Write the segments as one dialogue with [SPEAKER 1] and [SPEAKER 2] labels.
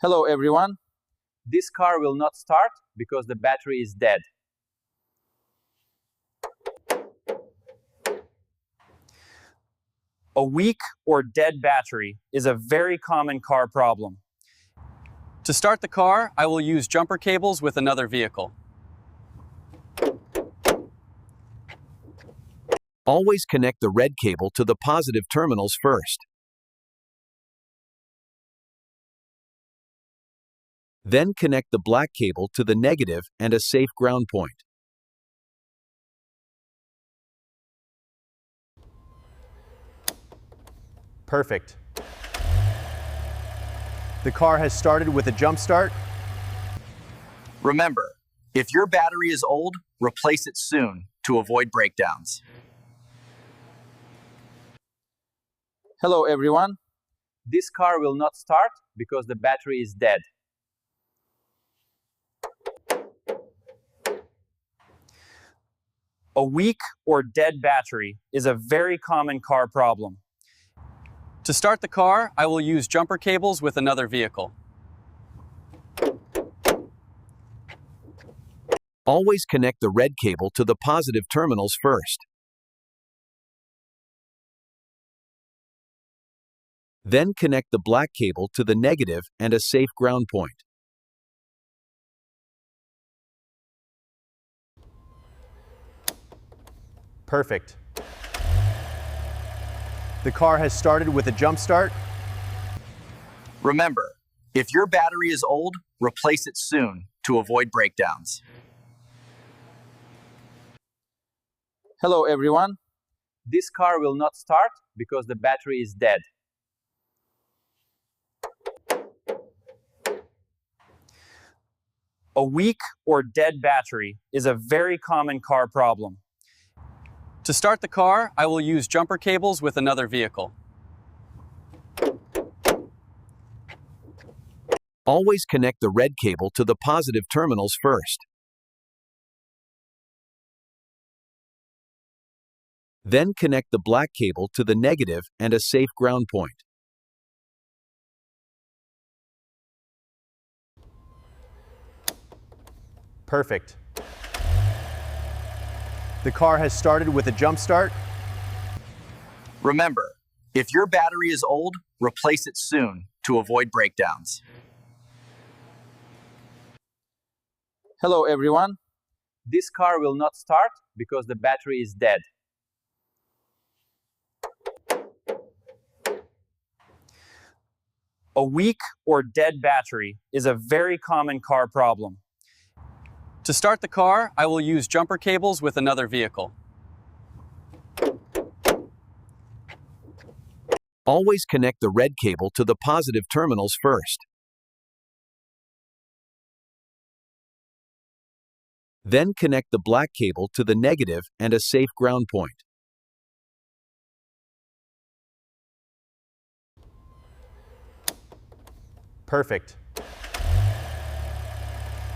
[SPEAKER 1] Hello everyone. This car will not start because the battery is dead. A weak or dead battery is a very common car problem. To start the car, I will use jumper cables with another vehicle.
[SPEAKER 2] Always connect the red cable to the positive terminals first. Then connect the black cable to the negative and a safe ground point.
[SPEAKER 3] Perfect. The car has started with a jump start.
[SPEAKER 4] Remember, if your battery is old, replace it soon to avoid breakdowns.
[SPEAKER 1] Hello everyone. This car will not start because the battery is dead. A weak or dead battery is a very common car problem.
[SPEAKER 3] To start the car, I will use jumper cables with another vehicle.
[SPEAKER 2] Always connect the red cable to the positive terminals first. Then connect the black cable to the negative and a safe ground point.
[SPEAKER 3] Perfect. The car has started with a jump start.
[SPEAKER 4] Remember, if your battery is old, replace it soon to avoid breakdowns.
[SPEAKER 1] Hello everyone. This car will not start because the battery is dead. A weak or dead battery is a very common car problem.
[SPEAKER 3] To start the car, I will use jumper cables with another vehicle.
[SPEAKER 2] Always connect the red cable to the positive terminals first. Then connect the black cable to the negative and a safe ground point.
[SPEAKER 3] Perfect. The car has started with a jump start.
[SPEAKER 4] Remember, if your battery is old, replace it soon to avoid breakdowns.
[SPEAKER 1] Hello everyone. This car will not start because the battery is dead. A weak or dead battery is a very common car problem.
[SPEAKER 3] To start the car, I will use jumper cables with another vehicle.
[SPEAKER 2] Always connect the red cable to the positive terminals first. Then connect the black cable to the negative and a safe ground point.
[SPEAKER 3] Perfect.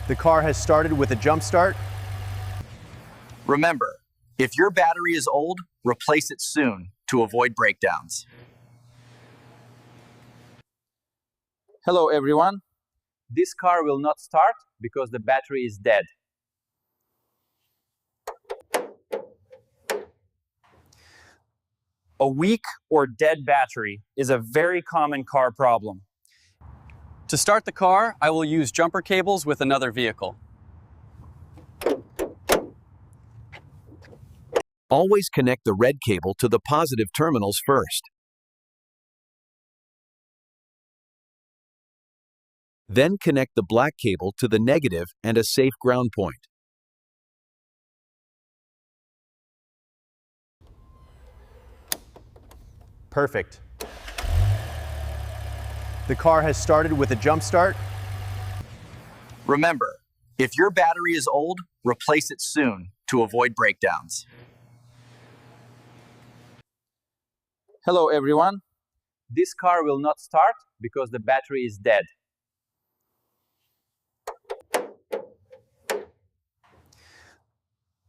[SPEAKER 3] The car has started with a jump start.
[SPEAKER 4] Remember, if your battery is old, replace it soon to avoid breakdowns.
[SPEAKER 1] Hello everyone. This car will not start because the battery is dead. A weak or dead battery is a very common car problem.
[SPEAKER 3] To start the car, I will use jumper cables with another vehicle.
[SPEAKER 2] Always connect the red cable to the positive terminals first. Then connect the black cable to the negative and a safe ground point.
[SPEAKER 3] Perfect. The car has started with a jump start.
[SPEAKER 4] Remember, if your battery is old, replace it soon to avoid breakdowns.
[SPEAKER 1] Hello everyone. This car will not start because the battery is dead.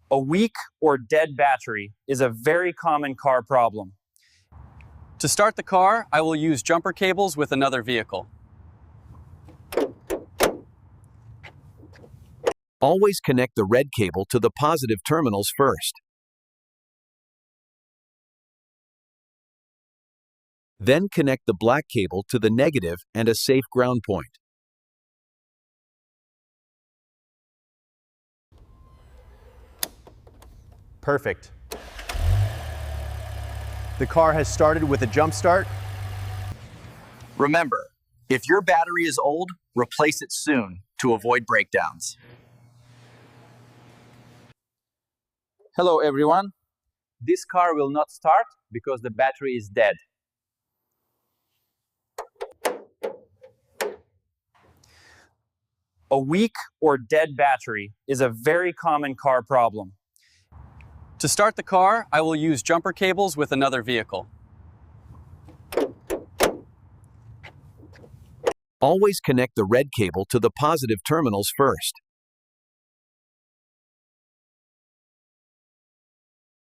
[SPEAKER 1] A weak or dead battery is a very common car problem.
[SPEAKER 3] To start the car, I will use jumper cables with another vehicle.
[SPEAKER 2] Always connect the red cable to the positive terminals first. Then connect the black cable to the negative and a safe ground point.
[SPEAKER 3] Perfect. The car has started with a jump start.
[SPEAKER 4] Remember, if your battery is old, replace it soon to avoid breakdowns.
[SPEAKER 1] Hello everyone. This car will not start because the battery is dead. A weak or dead battery is a very common car problem.
[SPEAKER 3] To start the car, I will use jumper cables with another vehicle.
[SPEAKER 2] Always connect the red cable to the positive terminals first.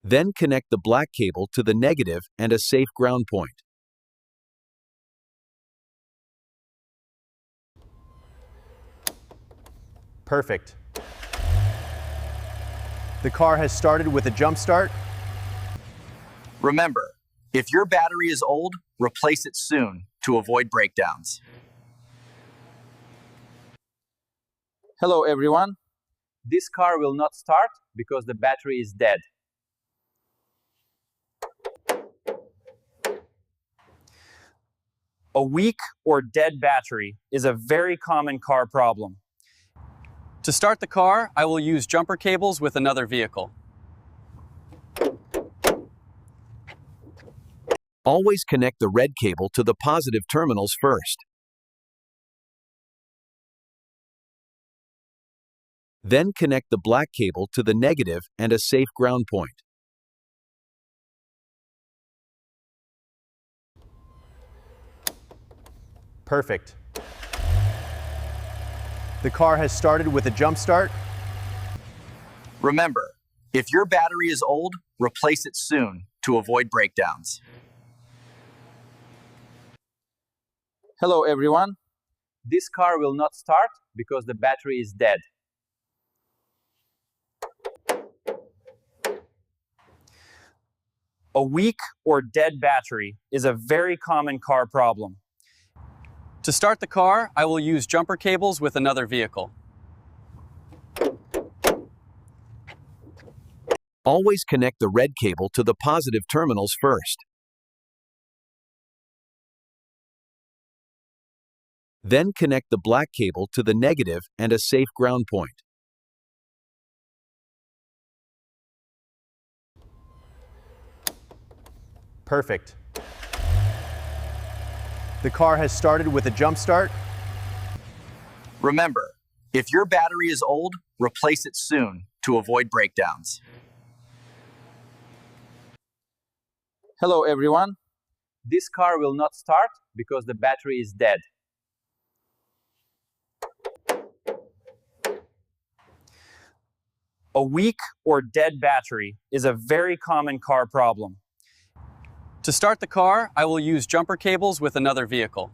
[SPEAKER 2] Then connect the black cable to the negative and a safe ground point.
[SPEAKER 3] Perfect. The car has started with a jump start.
[SPEAKER 4] Remember, if your battery is old, replace it soon to avoid breakdowns.
[SPEAKER 1] Hello everyone. This car will not start because the battery is dead. A weak or dead battery is a very common car problem.
[SPEAKER 3] To start the car, I will use jumper cables with another vehicle.
[SPEAKER 2] Always connect the red cable to the positive terminals first. Then connect the black cable to the negative and a safe ground point.
[SPEAKER 3] Perfect. The car has started with a jump start.
[SPEAKER 4] Remember, if your battery is old, replace it soon to avoid breakdowns.
[SPEAKER 1] Hello everyone. This car will not start because the battery is dead. A weak or dead battery is a very common car problem.
[SPEAKER 3] To start the car, I will use jumper cables with another vehicle.
[SPEAKER 2] Always connect the red cable to the positive terminals first. Then connect the black cable to the negative and a safe ground point.
[SPEAKER 3] Perfect. The car has started with a jump start.
[SPEAKER 4] Remember, if your battery is old, replace it soon to avoid breakdowns.
[SPEAKER 1] Hello everyone. This car will not start because the battery is dead. A weak or dead battery is a very common car problem.
[SPEAKER 3] To start the car, I will use jumper cables with another vehicle.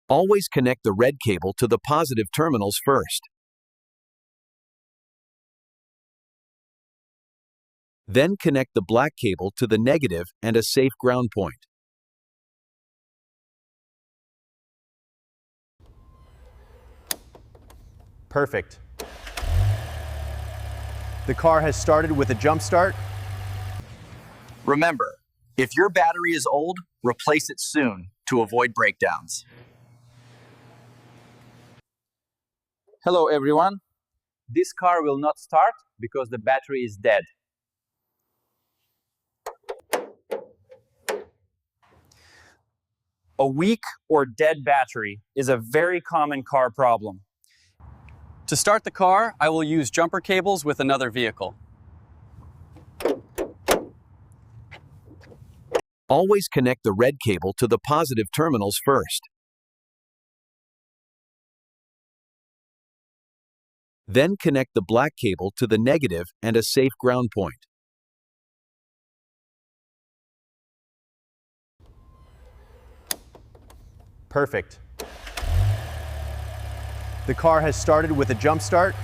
[SPEAKER 2] Always connect the red cable to the positive terminals first. Then connect the black cable to the negative and a safe ground point.
[SPEAKER 3] Perfect. The car has started with a jump start.
[SPEAKER 4] Remember, if your battery is old, replace it soon to avoid breakdowns.
[SPEAKER 1] Hello everyone. This car will not start because the battery is dead. A weak or dead battery is a very common car problem.
[SPEAKER 3] To start the car, I will use jumper cables with another vehicle.
[SPEAKER 2] Always connect the red cable to the positive terminals first. Then connect the black cable to the negative and a safe ground point.
[SPEAKER 3] Perfect.
[SPEAKER 5] The car has started with a jump start.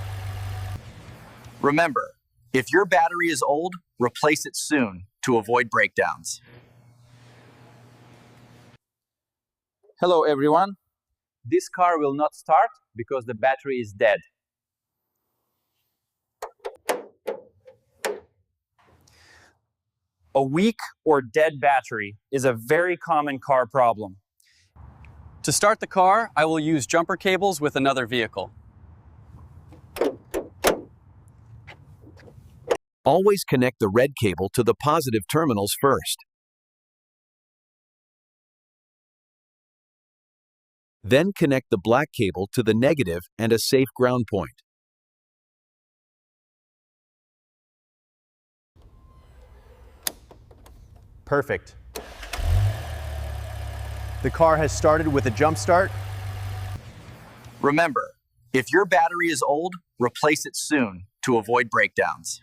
[SPEAKER 4] Remember, if your battery is old, replace it soon to avoid breakdowns.
[SPEAKER 1] Hello everyone. This car will not start because the battery is dead. A weak or dead battery is a very common car problem.
[SPEAKER 3] To start the car, I will use jumper cables with another vehicle.
[SPEAKER 2] Always connect the red cable to the positive terminals first. Then connect the black cable to the negative and a safe ground point.
[SPEAKER 5] Perfect. The car has started with a jump start.
[SPEAKER 4] Remember, if your battery is old, replace it soon to avoid breakdowns.